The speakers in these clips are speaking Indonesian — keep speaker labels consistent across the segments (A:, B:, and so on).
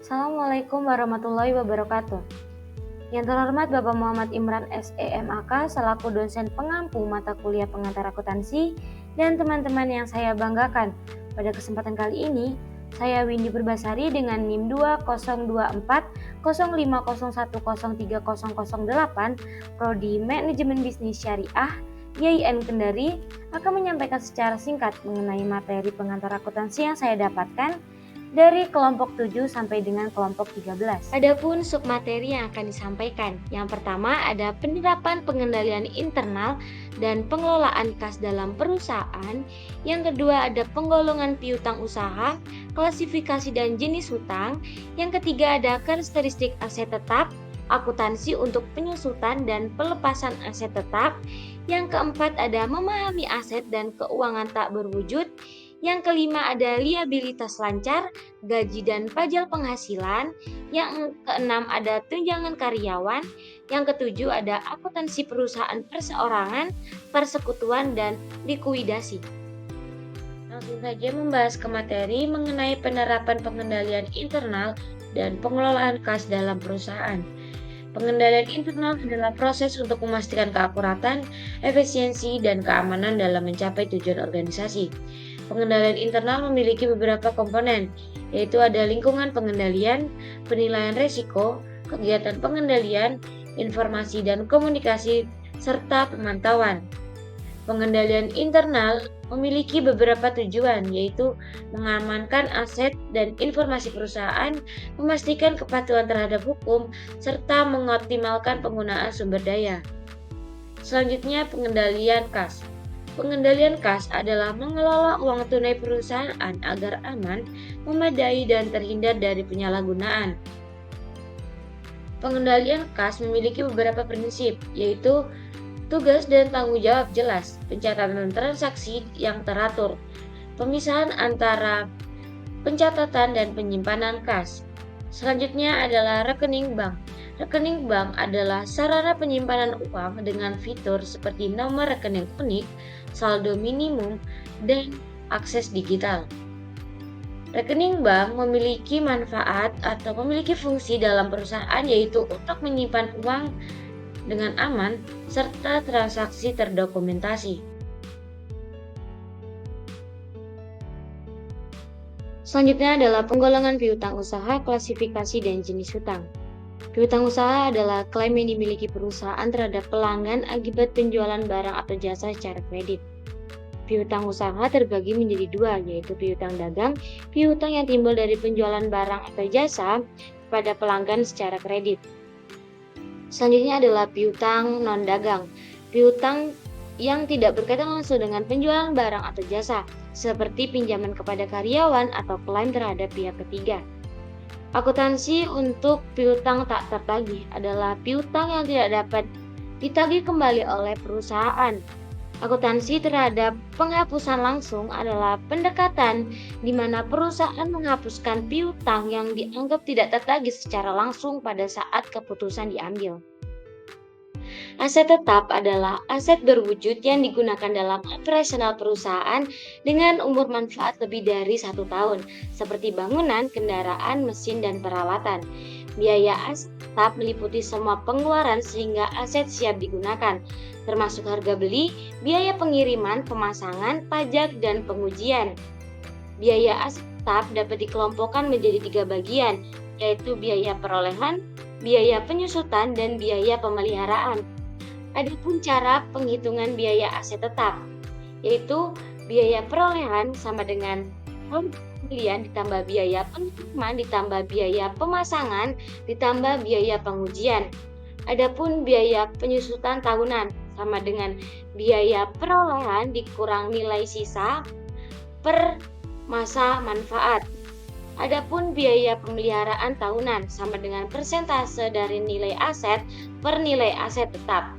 A: Assalamualaikum warahmatullahi wabarakatuh. Yang terhormat Bapak Muhammad Imran SEMAK selaku dosen pengampu mata kuliah pengantar akuntansi dan teman-teman yang saya banggakan. Pada kesempatan kali ini, saya Windy Purbasari dengan NIM 20240501030008 Prodi Manajemen Bisnis Syariah YIN Kendari akan menyampaikan secara singkat mengenai materi pengantar akuntansi yang saya dapatkan dari kelompok 7 sampai dengan kelompok 13. Adapun submateri yang akan disampaikan. Yang pertama ada penerapan pengendalian internal dan pengelolaan kas dalam perusahaan. Yang kedua ada penggolongan piutang usaha, klasifikasi dan jenis hutang. Yang ketiga ada karakteristik aset tetap, akuntansi untuk penyusutan dan pelepasan aset tetap. Yang keempat ada memahami aset dan keuangan tak berwujud. Yang kelima ada liabilitas lancar, gaji dan pajak penghasilan. Yang keenam ada tunjangan karyawan. Yang ketujuh ada akuntansi perusahaan perseorangan, persekutuan, dan likuidasi. Langsung saja membahas ke materi mengenai penerapan pengendalian internal dan pengelolaan kas dalam perusahaan. Pengendalian internal adalah proses untuk memastikan keakuratan, efisiensi, dan keamanan dalam mencapai tujuan organisasi. Pengendalian internal memiliki beberapa komponen, yaitu ada lingkungan pengendalian, penilaian risiko, kegiatan pengendalian, informasi dan komunikasi, serta pemantauan. Pengendalian internal memiliki beberapa tujuan, yaitu mengamankan aset dan informasi perusahaan, memastikan kepatuhan terhadap hukum, serta mengoptimalkan penggunaan sumber daya. Selanjutnya, pengendalian kas. Pengendalian kas adalah mengelola uang tunai perusahaan agar aman, memadai, dan terhindar dari penyalahgunaan. Pengendalian kas memiliki beberapa prinsip, yaitu tugas dan tanggung jawab jelas, pencatatan transaksi yang teratur, pemisahan antara pencatatan dan penyimpanan kas. Selanjutnya adalah rekening bank. Rekening bank adalah sarana penyimpanan uang dengan fitur seperti nomor rekening unik, saldo minimum, dan akses digital. Rekening bank memiliki manfaat atau memiliki fungsi dalam perusahaan, yaitu untuk menyimpan uang dengan aman serta transaksi terdokumentasi. Selanjutnya adalah penggolongan piutang usaha, klasifikasi, dan jenis hutang. Piutang usaha adalah klaim yang dimiliki perusahaan terhadap pelanggan akibat penjualan barang atau jasa secara kredit. Piutang usaha terbagi menjadi dua, yaitu piutang dagang, piutang yang timbul dari penjualan barang atau jasa kepada pelanggan secara kredit. Selanjutnya adalah piutang non-dagang, piutang yang tidak berkaitan langsung dengan penjualan barang atau jasa, seperti pinjaman kepada karyawan atau klaim terhadap pihak ketiga. Akuntansi untuk piutang tak tertagih adalah piutang yang tidak dapat ditagih kembali oleh perusahaan. Akuntansi terhadap penghapusan langsung adalah pendekatan di mana perusahaan menghapuskan piutang yang dianggap tidak tertagih secara langsung pada saat keputusan diambil. Aset tetap adalah aset berwujud yang digunakan dalam operasional perusahaan dengan umur manfaat lebih dari 1 tahun, seperti bangunan, kendaraan, mesin, dan peralatan. Biaya aset tetap meliputi semua pengeluaran sehingga aset siap digunakan, termasuk harga beli, biaya pengiriman, pemasangan, pajak, dan pengujian. Biaya aset tetap dapat dikelompokkan menjadi 3 bagian, yaitu biaya perolehan, biaya penyusutan, dan biaya pemeliharaan. Adapun cara penghitungan biaya aset tetap, yaitu biaya perolehan sama dengan pembelian ditambah biaya pengiriman ditambah biaya pemasangan ditambah biaya pengujian. Adapun biaya penyusutan tahunan sama dengan biaya perolehan dikurang nilai sisa per masa manfaat. Adapun biaya pemeliharaan tahunan sama dengan persentase dari nilai aset per nilai aset tetap.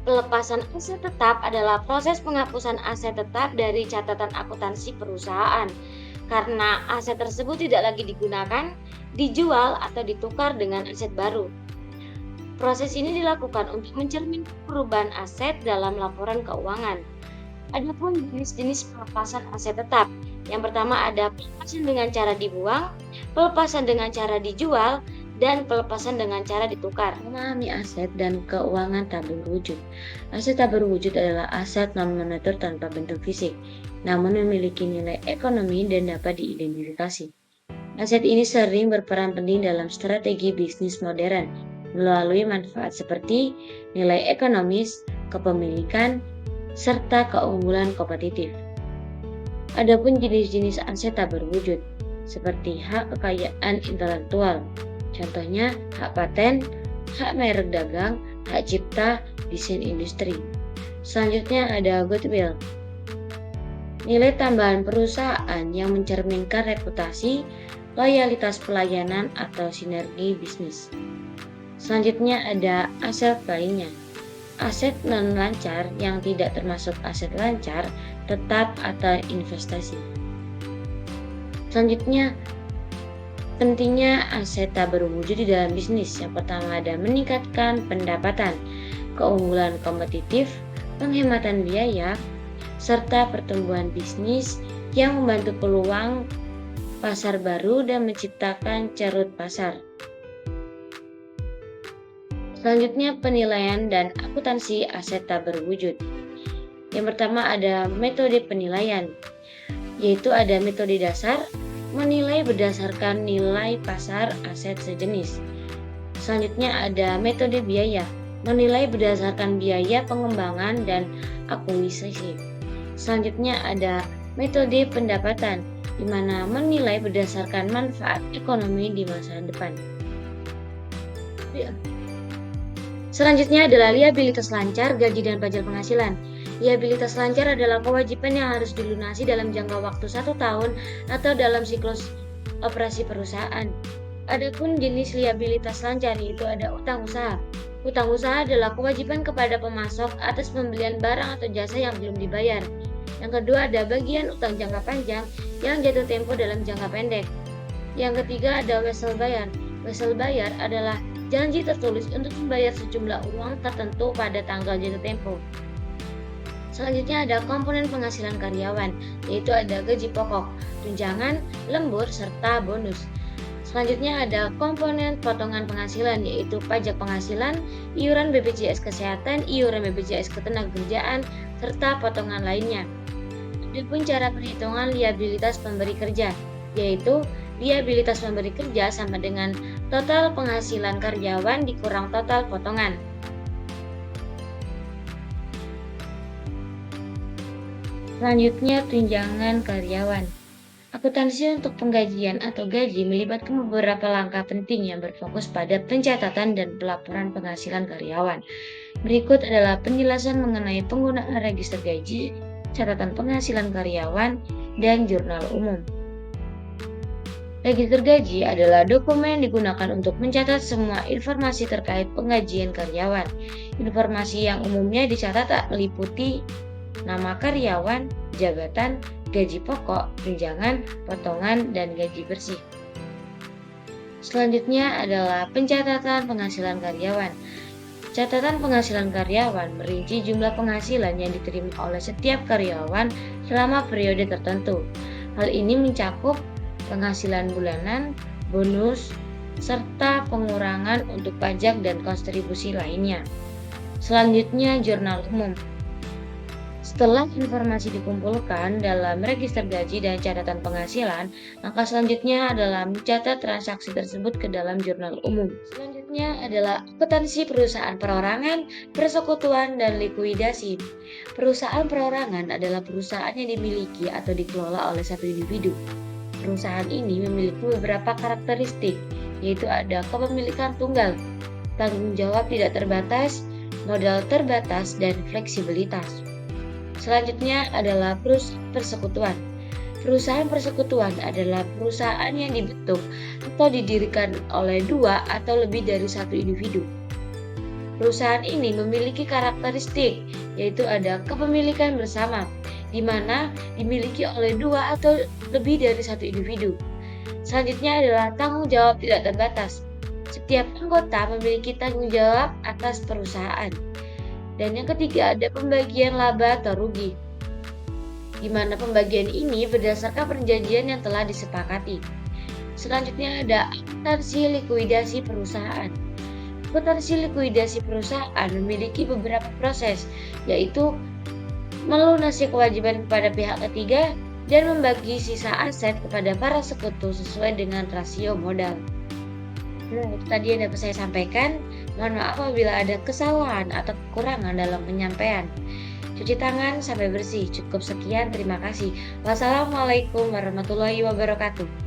A: Pelepasan aset tetap adalah proses penghapusan aset tetap dari catatan akuntansi perusahaan karena aset tersebut tidak lagi digunakan, dijual, atau ditukar dengan aset baru. Proses ini dilakukan untuk mencerminkan perubahan aset dalam laporan keuangan. Adapun jenis-jenis pelepasan aset tetap, yang pertama ada pelepasan dengan cara dibuang, pelepasan dengan cara dijual, dan pelepasan dengan cara ditukar. Memahami aset dan keuangan tak berwujud. Aset tak berwujud adalah aset non-moneter tanpa bentuk fisik, namun memiliki nilai ekonomi dan dapat diidentifikasi. Aset ini sering berperan penting dalam strategi bisnis modern melalui manfaat seperti nilai ekonomis, kepemilikan, serta keunggulan kompetitif. Adapun jenis-jenis aset tak berwujud, seperti hak kekayaan intelektual, contohnya hak paten, hak merek dagang, hak cipta, desain industri. Selanjutnya ada goodwill, nilai tambahan perusahaan yang mencerminkan reputasi, loyalitas pelayanan, atau sinergi bisnis. Selanjutnya ada aset lainnya. Aset non-lancar yang tidak termasuk aset lancar, tetap, atau investasi. Selanjutnya, pentingnya aset tak berwujud di dalam bisnis. Yang pertama ada meningkatkan pendapatan, keunggulan kompetitif, penghematan biaya, serta pertumbuhan bisnis yang membantu peluang pasar baru dan menciptakan ceruk pasar. Selanjutnya penilaian dan akuntansi aset tak berwujud. Yang pertama ada metode penilaian, yaitu ada metode dasar, menilai berdasarkan nilai pasar aset sejenis. Selanjutnya ada metode biaya, menilai berdasarkan biaya pengembangan dan akuisisi. Selanjutnya ada metode pendapatan, di mana menilai berdasarkan manfaat ekonomi di masa depan. Selanjutnya adalah liabilitas lancar, gaji dan pajak penghasilan. Liabilitas lancar adalah kewajiban yang harus dilunasi dalam jangka waktu 1 tahun atau dalam siklus operasi perusahaan. Adapun jenis liabilitas lancar yaitu ada utang usaha. Utang usaha adalah kewajiban kepada pemasok atas pembelian barang atau jasa yang belum dibayar. Yang kedua ada bagian utang jangka panjang yang jatuh tempo dalam jangka pendek. Yang ketiga ada wesel bayar. Wesel bayar adalah janji tertulis untuk membayar sejumlah uang tertentu pada tanggal jatuh tempo. Selanjutnya ada komponen penghasilan karyawan, yaitu ada gaji pokok, tunjangan, lembur, serta bonus. Selanjutnya ada komponen potongan penghasilan, yaitu pajak penghasilan, iuran BPJS Kesehatan, iuran BPJS Ketenagakerjaan, serta potongan lainnya. Adapun cara perhitungan liabilitas pemberi kerja, yaitu liabilitas pemberi kerja sama dengan total penghasilan karyawan dikurang total potongan. Selanjutnya tunjangan karyawan. Akuntansi untuk penggajian atau gaji melibatkan beberapa langkah penting yang berfokus pada pencatatan dan pelaporan penghasilan karyawan. Berikut adalah penjelasan mengenai penggunaan register gaji, catatan penghasilan karyawan, dan jurnal umum. Register gaji adalah dokumen digunakan untuk mencatat semua informasi terkait penggajian karyawan. Informasi yang umumnya dicatat meliputi nama karyawan, jabatan, gaji pokok, tunjangan, potongan, dan gaji bersih. Selanjutnya adalah pencatatan penghasilan karyawan. Catatan penghasilan karyawan merinci jumlah penghasilan yang diterima oleh setiap karyawan selama periode tertentu. Hal ini mencakup penghasilan bulanan, bonus, serta pengurangan untuk pajak dan kontribusi lainnya. Selanjutnya, jurnal umum. Setelah informasi dikumpulkan dalam register gaji dan catatan penghasilan, maka selanjutnya adalah mencatat transaksi tersebut ke dalam jurnal umum. Selanjutnya adalah akuntansi perusahaan perorangan, persekutuan, dan likuidasi. Perusahaan perorangan adalah perusahaan yang dimiliki atau dikelola oleh satu individu. Perusahaan ini memiliki beberapa karakteristik, yaitu ada kepemilikan tunggal, tanggung jawab tidak terbatas, modal terbatas, dan fleksibilitas. Selanjutnya adalah persekutuan. Perusahaan persekutuan adalah perusahaan yang dibentuk atau didirikan oleh 2 atau lebih dari satu individu. Perusahaan ini memiliki karakteristik, yaitu ada kepemilikan bersama, di mana dimiliki oleh 2 atau lebih dari satu individu. Selanjutnya adalah tanggung jawab tidak terbatas. Setiap anggota memiliki tanggung jawab atas perusahaan. Dan yang ketiga ada pembagian laba atau rugi, di mana pembagian ini berdasarkan perjanjian yang telah disepakati. Selanjutnya ada akuntansi likuidasi perusahaan. Akuntansi likuidasi perusahaan memiliki beberapa proses, yaitu melunasi kewajiban kepada pihak ketiga dan membagi sisa aset kepada para sekutu sesuai dengan rasio modal. Nah, itu tadi yang dapat saya sampaikan. Mohon maaf apabila ada kesalahan atau kekurangan dalam penyampaian. Cuci tangan sampai bersih. Cukup sekian, terima kasih. Wassalamualaikum warahmatullahi wabarakatuh.